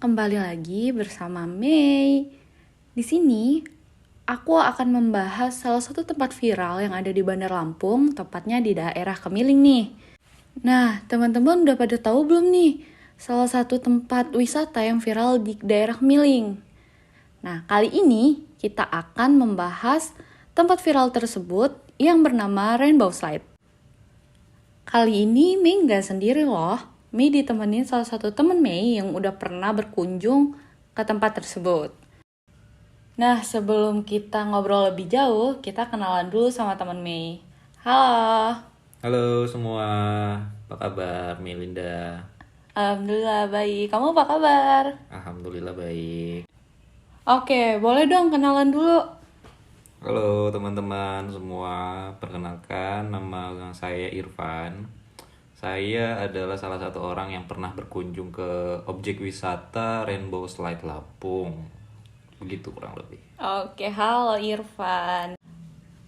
Kembali lagi bersama Mei. Di sini, aku akan membahas salah satu tempat viral yang ada di Bandar Lampung, tepatnya di daerah Kemiling nih. Nah, teman-teman udah pada tahu belum nih, salah satu tempat wisata yang viral di daerah Kemiling? Nah, kali ini kita akan membahas tempat viral tersebut yang bernama Rainbow Slide. Kali ini Mei nggak sendiri loh. Mei ditemenin salah satu temen Mei yang udah pernah berkunjung ke tempat tersebut. Nah, sebelum kita ngobrol lebih jauh, kita kenalan dulu sama temen Mei. Halo. Halo semua, apa kabar Melinda? Alhamdulillah baik. Kamu apa kabar? Alhamdulillah baik. Oke, boleh dong kenalan dulu. Halo teman-teman semua, perkenalkan nama saya Irfan. Saya adalah salah satu orang yang pernah berkunjung ke objek wisata Rainbow Slide Lampung. Begitu kurang lebih. Oke, halo Irfan.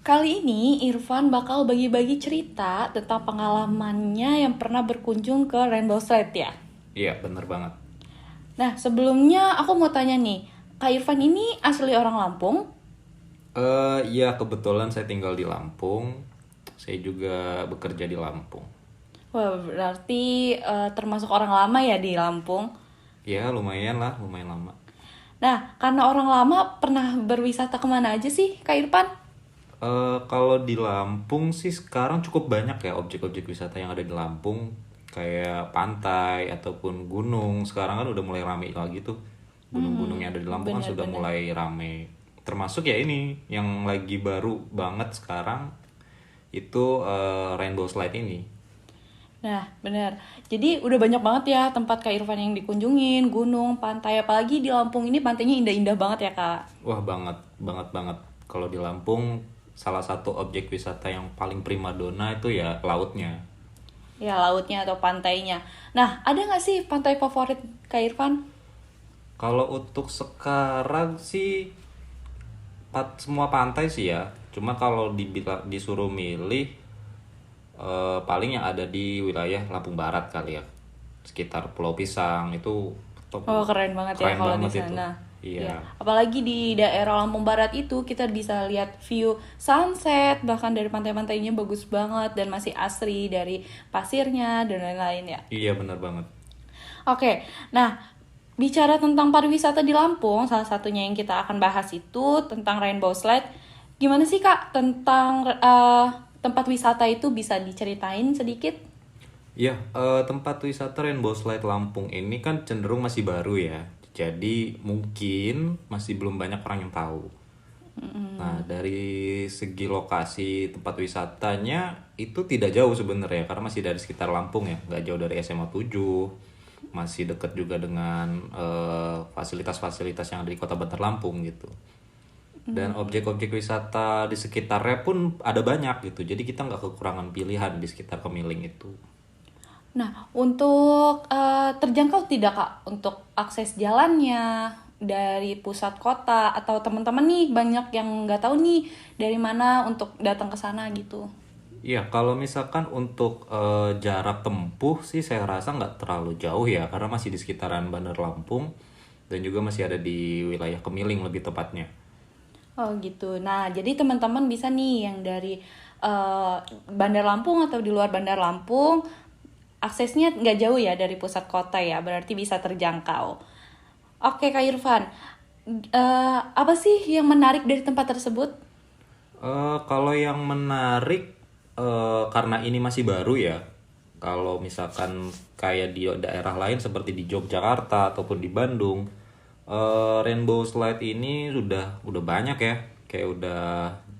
Kali ini Irfan bakal bagi-bagi cerita tentang pengalamannya yang pernah berkunjung ke Rainbow Slide ya. Iya, bener banget. Nah, sebelumnya aku mau tanya nih, Kak Irfan ini asli orang Lampung? Iya, kebetulan saya tinggal di Lampung. Saya juga bekerja di Lampung. Wah, berarti termasuk orang lama ya di Lampung. Ya, lumayan lah, lumayan lama. Nah, karena orang lama pernah berwisata kemana aja sih, Kak Irfan? Kalau di Lampung sih sekarang cukup banyak ya objek-objek wisata yang ada di Lampung, kayak pantai ataupun gunung. Sekarang kan udah mulai rame lagi tuh. Gunung-gunung yang ada di Lampung kan sudah Bener-bener. mulai rame. Termasuk ya ini yang lagi baru banget sekarang itu Rainbow Slide ini. Nah, bener. Jadi udah banyak banget ya tempat Kak Irfan yang dikunjungin, gunung, pantai. Apalagi di Lampung ini pantainya indah-indah banget ya, Kak. Wah, banget, banget banget. Kalau di Lampung salah satu objek wisata yang paling primadona itu ya lautnya. Ya, lautnya atau pantainya. Nah, ada nggak sih pantai favorit Kak Irfan? Kalau untuk sekarang sih semua pantai sih ya. Cuma kalau disuruh milih paling yang ada di wilayah Lampung Barat kali ya. Sekitar Pulau Pisang itu top. Oh, keren banget ya Keren kalau di banget itu. sana. Iya. Ya, apalagi di daerah Lampung Barat itu kita bisa lihat view sunset, bahkan dari pantai-pantainya bagus banget dan masih asri dari pasirnya dan lain-lain ya. Iya benar banget. Oke, nah bicara tentang pariwisata di Lampung, salah satunya yang kita akan bahas itu tentang Rainbow Slide. Gimana sih Kak tentang tempat wisata itu bisa diceritain sedikit? Iya, tempat wisata Rainbow Slide Lampung ini kan cenderung masih baru ya. Jadi mungkin masih belum banyak orang yang tahu. Nah, dari segi lokasi tempat wisatanya itu tidak jauh sebenarnya karena masih dari sekitar Lampung ya, nggak jauh dari SMA 7, masih dekat juga dengan fasilitas-fasilitas yang ada di Kota Bandar Lampung gitu. Dan objek-objek wisata di sekitarnya pun ada banyak gitu, jadi kita nggak kekurangan pilihan di sekitar Kemiling itu. Nah, untuk terjangkau tidak Kak untuk akses jalannya dari pusat kota atau teman-teman nih banyak yang nggak tahu nih dari mana untuk datang ke sana gitu. Iya, kalau misalkan untuk jarak tempuh sih saya rasa nggak terlalu jauh ya, karena masih di sekitaran Bandar Lampung dan juga masih ada di wilayah Kemiling lebih tepatnya. Oh gitu. Nah, jadi teman-teman bisa nih yang dari Bandar Lampung atau di luar Bandar Lampung, aksesnya nggak jauh ya dari pusat kota ya, berarti bisa terjangkau. Oke Kak Irfan, apa sih yang menarik dari tempat tersebut? Kalau yang menarik karena ini masih baru ya. Kalau misalkan kayak di daerah lain seperti di Yogyakarta ataupun di Bandung, Rainbow Slide ini udah banyak ya. Kayak udah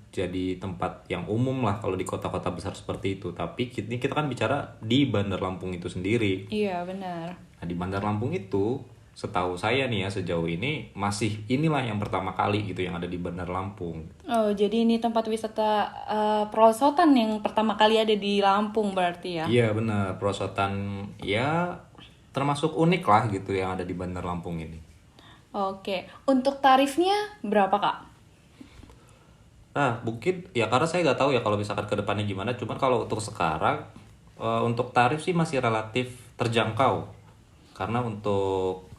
jadi tempat yang umum lah kalau di kota-kota besar seperti itu. Tapi ini kita kan bicara di Bandar Lampung itu sendiri. Iya benar. Nah, di Bandar Lampung itu setahu saya nih ya sejauh ini masih inilah yang pertama kali gitu yang ada di Bandar Lampung. Oh, jadi ini tempat wisata perosotan yang pertama kali ada di Lampung berarti ya? Iya benar, perosotan ya termasuk unik lah gitu yang ada di Bandar Lampung ini. Oke, untuk tarifnya berapa Kak? Nah mungkin ya karena saya nggak tahu ya kalau misalkan ke depannya gimana. Cuman kalau untuk sekarang untuk tarif sih masih relatif terjangkau. Karena untuk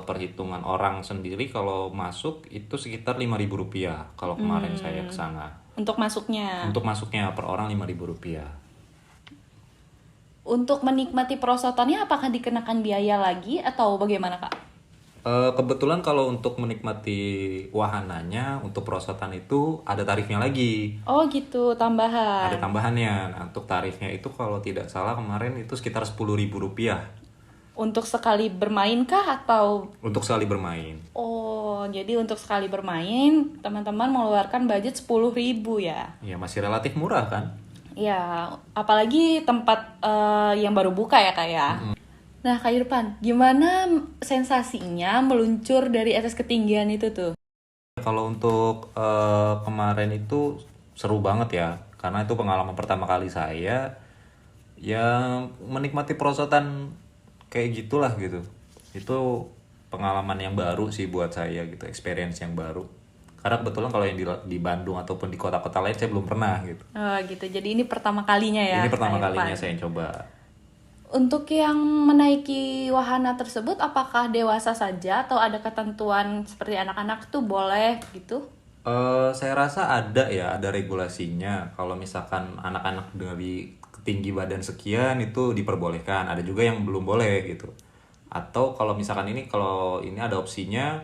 perhitungan orang sendiri kalau masuk itu sekitar 5.000 rupiah kalau kemarin saya ke sana. Untuk masuknya. Untuk masuknya per orang 5.000 rupiah. Untuk menikmati perosotannya apakah dikenakan biaya lagi atau bagaimana, Kak? Kebetulan kalau untuk menikmati wahananya untuk perosotan itu ada tarifnya lagi. Oh gitu, tambahan. Ada tambahannya. Nah, untuk tarifnya itu kalau tidak salah kemarin itu sekitar 10.000 rupiah Untuk sekali bermain kah atau... untuk sekali bermain. Oh, jadi untuk sekali bermain teman-teman mengeluarkan budget 10.000 ya? Ya masih relatif murah kan? Ya, apalagi tempat yang baru buka ya, Kak ya? Nah, Kak Irfan, gimana sensasinya meluncur dari atas ketinggian itu tuh? Kalau untuk kemarin itu seru banget ya, karena itu pengalaman pertama kali saya yang menikmati perosotan kayak gitulah gitu. Itu pengalaman yang baru sih buat saya gitu, experience yang baru. Karena kebetulan kalau yang di Bandung ataupun di kota-kota lain saya belum pernah gitu. Oh gitu, jadi ini pertama kalinya ya, Ini pertama Kak Irfan? kalinya saya coba. Untuk yang menaiki wahana tersebut, apakah dewasa saja atau ada ketentuan seperti anak-anak tuh boleh gitu? Saya rasa ada regulasinya. Kalau misalkan anak-anak dari tinggi badan sekian itu diperbolehkan. Ada juga yang belum boleh gitu. Atau kalau ini ada opsinya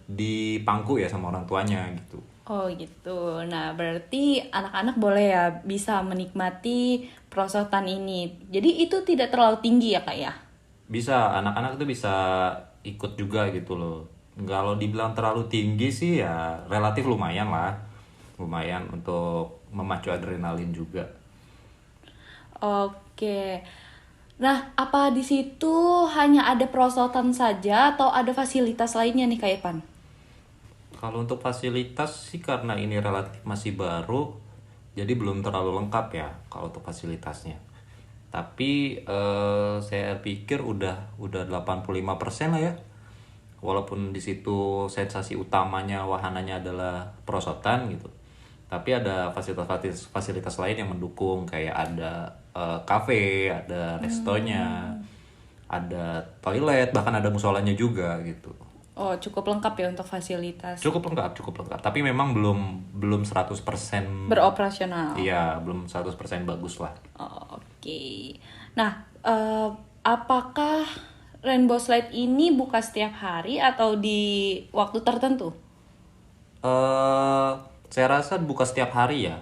di pangku ya sama orang tuanya gitu. Oh gitu. Nah, berarti anak-anak boleh ya bisa menikmati perosotan ini. Jadi itu tidak terlalu tinggi ya, Kak ya? Bisa, anak-anak itu bisa ikut juga gitu loh. Kalau dibilang terlalu tinggi sih ya relatif lumayan lah. Lumayan untuk memacu adrenalin juga. Oke. Nah, apa di situ hanya ada perosotan saja atau ada fasilitas lainnya nih, Kak Irfan? Kalau untuk fasilitas sih karena ini relatif masih baru, jadi belum terlalu lengkap ya kalau untuk fasilitasnya. Tapi saya pikir udah 85% lah ya. Walaupun di situ sensasi utamanya wahananya adalah perosotan gitu. Tapi ada fasilitas lain yang mendukung kayak ada kafe, ada restonya, ada toilet, bahkan ada musolanya juga gitu. Oh, cukup lengkap ya untuk fasilitas. Cukup lengkap. Tapi memang belum 100%. Beroperasional. Iya, belum 100% bagus lah. Oke. Nah, apakah Rainbow Slide ini buka setiap hari atau di waktu tertentu? Saya rasa buka setiap hari ya.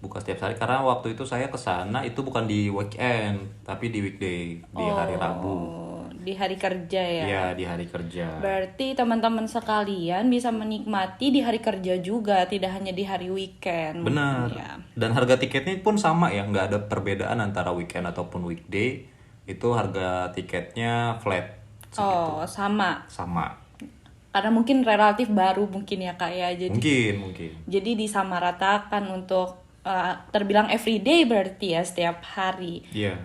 Buka setiap hari karena waktu itu saya ke sana itu bukan di weekend, tapi di weekday, di hari Rabu. Oh, di hari kerja ya? Iya, di hari kerja. Berarti teman-teman sekalian bisa menikmati di hari kerja juga, tidak hanya di hari weekend. Benar. Ya. Dan harga tiketnya pun sama ya, nggak ada perbedaan antara weekend ataupun weekday. Itu harga tiketnya flat. Oh, sama. Sama. Karena mungkin relatif baru mungkin ya, Kak ya. Jadi Mungkin. Jadi disamaratakan untuk terbilang everyday berarti ya, setiap hari. Iya.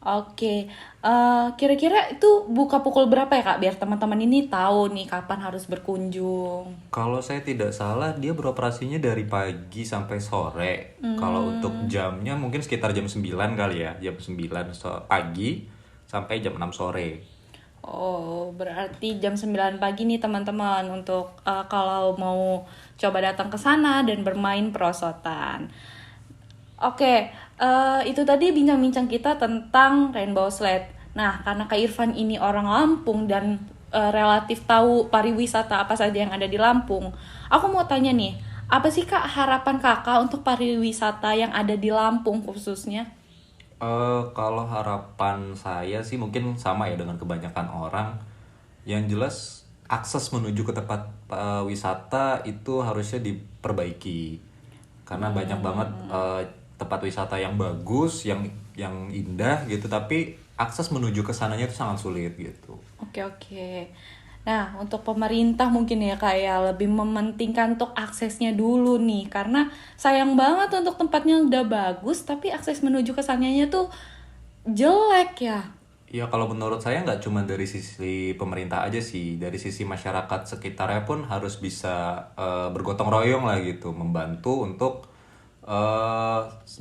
Oke, kira-kira itu buka pukul berapa ya, Kak? Biar teman-teman ini tahu nih kapan harus berkunjung. Kalau saya tidak salah dia beroperasinya dari pagi sampai sore. Kalau untuk jamnya mungkin sekitar jam 9 kali ya. Jam 9 pagi sampai jam 6 sore. Oh, berarti jam 9 pagi nih teman-teman untuk kalau mau coba datang ke sana dan bermain perosotan. Oke, itu tadi bincang-bincang kita tentang Rainbow Slide. Nah, karena Kak Irfan ini orang Lampung dan relatif tahu pariwisata apa saja yang ada di Lampung, aku mau tanya nih, apa sih Kak harapan Kakak untuk pariwisata yang ada di Lampung khususnya? Kalau harapan saya sih mungkin sama ya dengan kebanyakan orang. Yang jelas akses menuju ke tempat wisata itu harusnya diperbaiki. Karena banyak banget tempat wisata yang bagus, yang indah gitu, tapi akses menuju ke sananya itu sangat sulit gitu. Oke. Nah, untuk pemerintah mungkin ya kayak lebih mementingkan untuk aksesnya dulu nih. Karena sayang banget untuk tempatnya udah bagus, tapi akses menuju ke sananya tuh jelek ya. Ya kalau menurut saya nggak cuma dari sisi pemerintah aja sih, dari sisi masyarakat sekitarnya pun harus bisa bergotong royong lah gitu, membantu untuk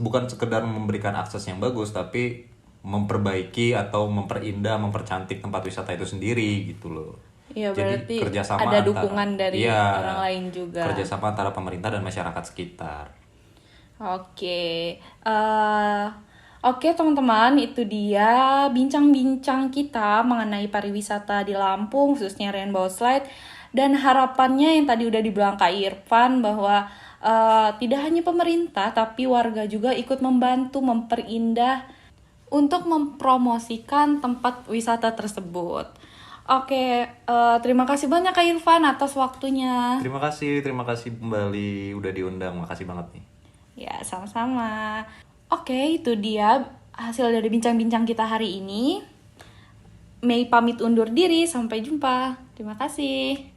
bukan sekedar memberikan akses yang bagus, tapi memperbaiki atau memperindah, mempercantik tempat wisata itu sendiri gitu loh. Iya, Jadi berarti kerjasama ada antara, dukungan dari iya, orang lain juga. kerjasama antara pemerintah dan masyarakat sekitar. Oke, oke teman-teman, itu dia bincang-bincang kita mengenai pariwisata di Lampung, khususnya Rainbow Slide. Dan harapannya yang tadi udah dibilang Kak Irfan bahwa tidak hanya pemerintah, tapi warga juga ikut membantu memperindah untuk mempromosikan tempat wisata tersebut. Oke, terima kasih banyak Kak Irfan atas waktunya. Terima kasih kembali udah diundang, makasih banget nih. Ya, sama-sama. Oke, itu dia hasil dari bincang-bincang kita hari ini. Mei pamit undur diri, sampai jumpa. Terima kasih.